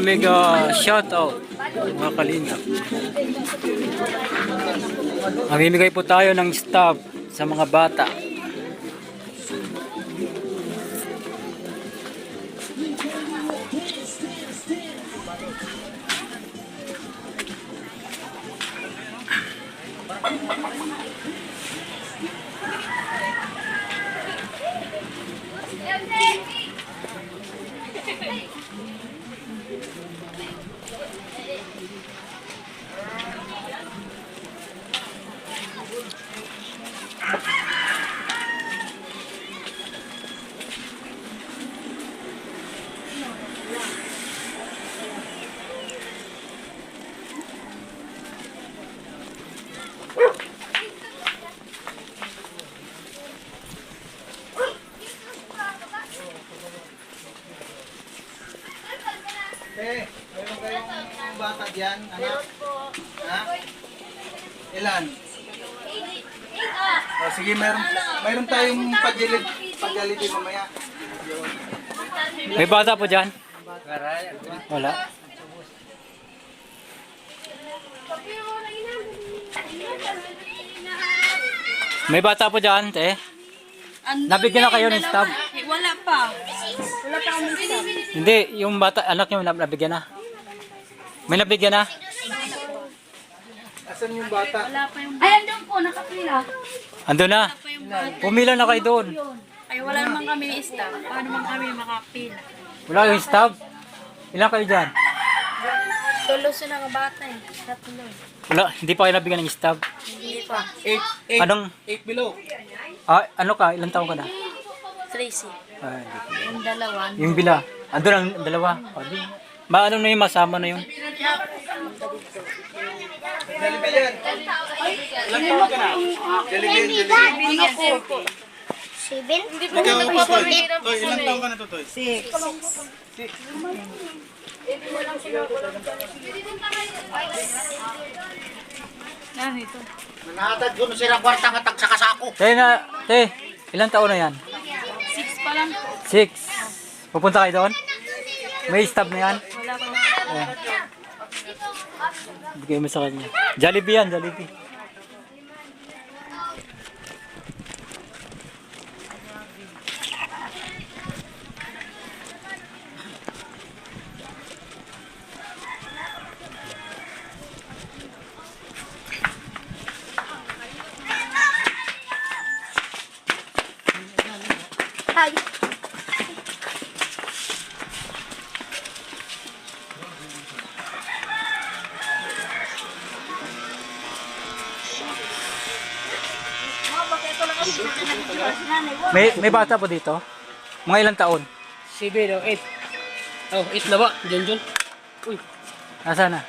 Mega shout out mga kalingap. Mamimigay po tayo ng stub sa mga bata. Meron kayong bata diyan, anak? Ha? Ilan? O sige, meron tayong pagjaliti mamaya. May bata po dyan? Wala. May bata po dyan, te? Nabigyan na kayo ng stub? Wala pa. Wala pa kami stub. Hindi, yung bata, anak nyo nabigyan na. May nabigyan na? Asan yung bata? Wala pa yung bata. Ay, andun po, nakapila. Ando na. Wala pa yung bata. Pumila na kayo doon. Ay, wala naman kami stub. Paano naman kami makapila? Wala yung stub? Ilan kayo dyan? Tulo sila ng bata eh. Tatlo. Wala, hindi pa kayo nabigyan ng stub. Hindi pa. 8 Anong, below. ano ka? Ilang taong ka na? Tracy. Ay, Yung dalawa. yung bila. Ando ang dalawa. Pwede. Maano na yung masama na yun? Dalibi yan. Ilan taon ka na? Dalibi. Hindi po Ikaw, nagpapamili. Toy, ilan taon ka na to, Toy? 6. Yan ito. Nanatag ko na sila kwartang atag sa kasako. Te, ilang taon na yan? 6 pa lang po. 6. Pupunta kayo doon? May stub na yan? Wala pa. Ayan. Bigay mo sa kanya. Jollibee yan, Jollibee. Hi. May bata po dito? Mga ilang taon? 7 o 8. Oh, 8 na ba? Diyan. Uy, Nasaan na?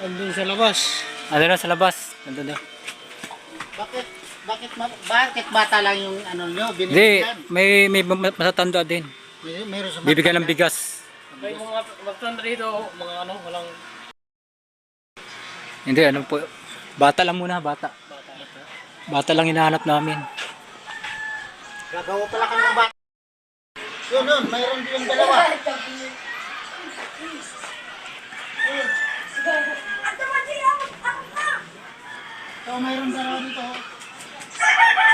andun sa labas. Nandun na sa labas. Nandun na. Bakit bata lang yung ano nyo? Hindi, may matatanda din. Meron sa Bibigyan ng bigas. Kaya mga magtanda dito, mga ano, walang Hindi, ano po. Bata lang muna, bata. Bata lang hinahanap namin. Gagawa pala kami ng bata. Yun, mayroon din yung dalawa. So, mayroon dalawa dito.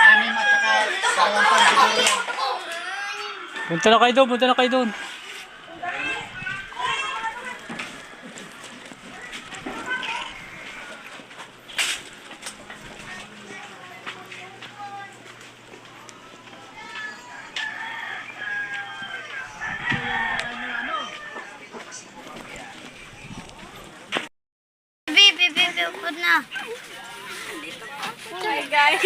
Anim at saka dalawang pang siguro yan. Punta na kayo doon, punta na kayo doon. Pagod na. Hi guys.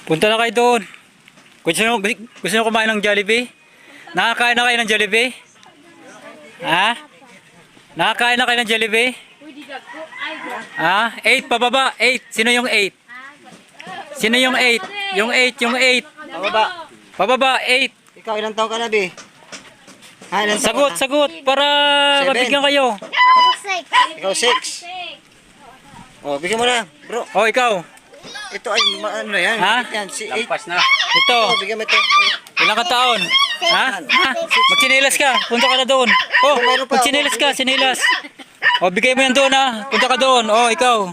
Punta na kayo doon. Gusto nyo kumain ng Jollibee? Nakakain na kayo ng Jollibee? Ha? Nakakain na kayo ng Jollibee? Ha? 8 pababa. 8. Sino yung 8? Sino yung 8? yung 8, yung 8. Pababa. Pababa, 8. Ikaw, ilang taon ka na, Bi? Ha, ilang taon Sagot, ka na? sagot, para Seven. mabigyan kayo. Ikaw, 6. Oh, bigyan mo na, bro. Oh, ikaw. Ito ay, ano na yan? Ha? Yan, si 8. Lampas na. Ito, Oh, bigyan mo ito. ilang ka taon? Ha? Ha? Magchinilas ka, punta ka na doon. Oh, magchinilas ka, sinilas. Oh, bigay mo yan doon ha. Punta ka doon. Oh, ikaw.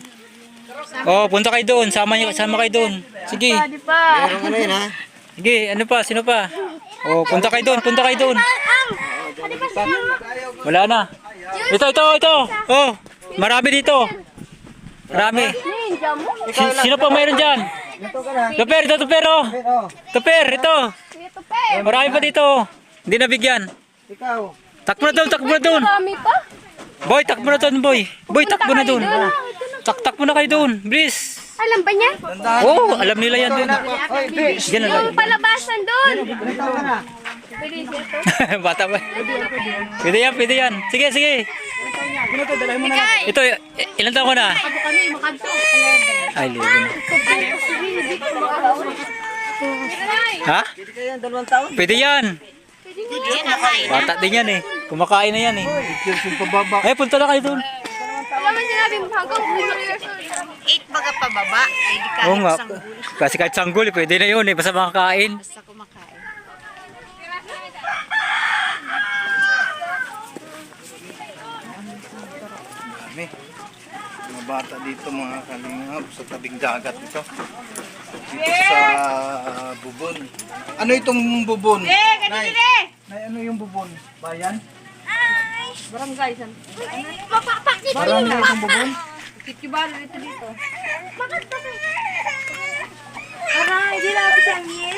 Oh, punta kayo doon. Sama kayo doon. Sige. Meron ka na yun, ha? Sige, ano pa? Sino pa? Oh, punta kayo doon. Punta kayo doon. Wala na. Ito. Oh, marami dito. Marami. Sino pa mayroon dyan? Tuper, ito, tuper, oh. Oh, Tuper, ito. Marami pa dito. Hindi nabigyan. ikaw. Takbo na doon. Boy, takbo na doon, boy. Boy, takbo na doon. Takbo na kayo doon. Bilis. Alam ba niya? Oh, alam nila yan doon. Oy, Bi. Ganun lang. Yung palabasan doon. Ilang taon ka na? Bata ba? Pwede yan. Sige. Ito, ilan taon ko na? Ako kami, makadto. Ay, libo na. Ha? Pwede ka yan, 2 taon. Pwede yan. Bata din yan eh. Kumakain na yan eh. Yung pababa. Ay, punta na kayo doon. Wala man sinabi mo hanggang 8 baga pababa. Ay, di Oo nga. Kasi kahit sanggol, pwede na yun eh. Basta makakain. Basta kumakain. Dami. Mga bata dito mga kalingap sa tabing dagat ito. Dito sa bubon. Ano itong bubon? Nay, ano yung bubon? Bayan? Barangay san. Barangay itong bubon? Kikibalo ito dito. Aray, di na ako sa angin.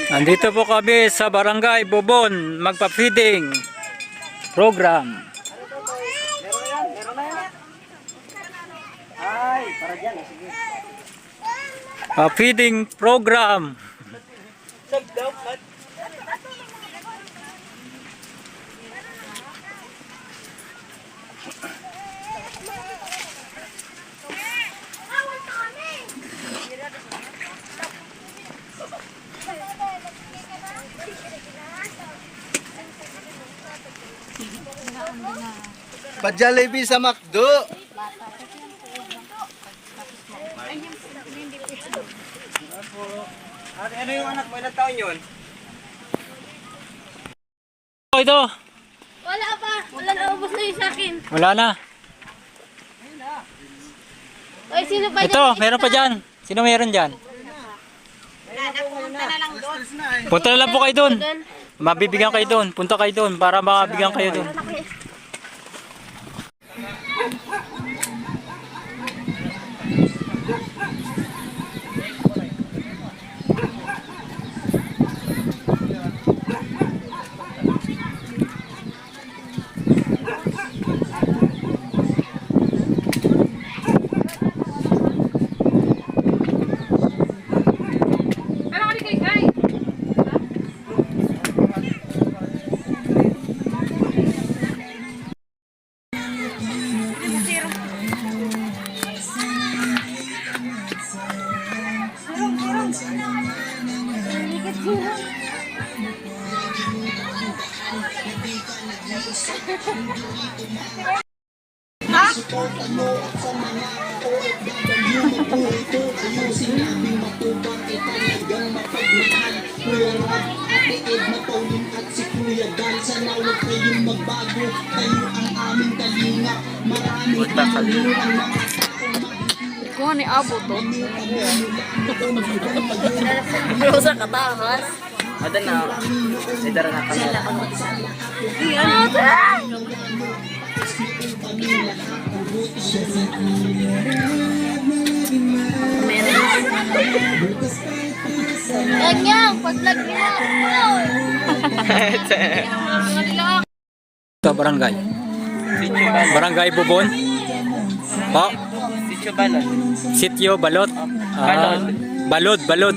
Nandito po kami sa Barangay Bubon, magpa-feeding program. Feeding program. Pa-Jollibee sa McDo. Ano yung anak mo? Ilang taon yun? Oh, ito. Wala pa. Wala na, ubos na yung sa akin. Wala na. Ay, sino pa Ito, meron pa dyan. Sino meron dyan? Punta na lang po kayo doon. Mabibigyan kayo doon. Punta kayo doon para makabigyan kayo doon. Kung ano yung abo to? Bro, sa katahas. Ada na. Idara na kami. Ganyan, pag-vlog mo. Ito, barangay. Barangay Bubon. Po. Sitio Balon. Sitio Balot. Balod.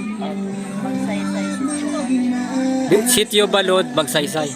Sitio Balod, Magsaysay.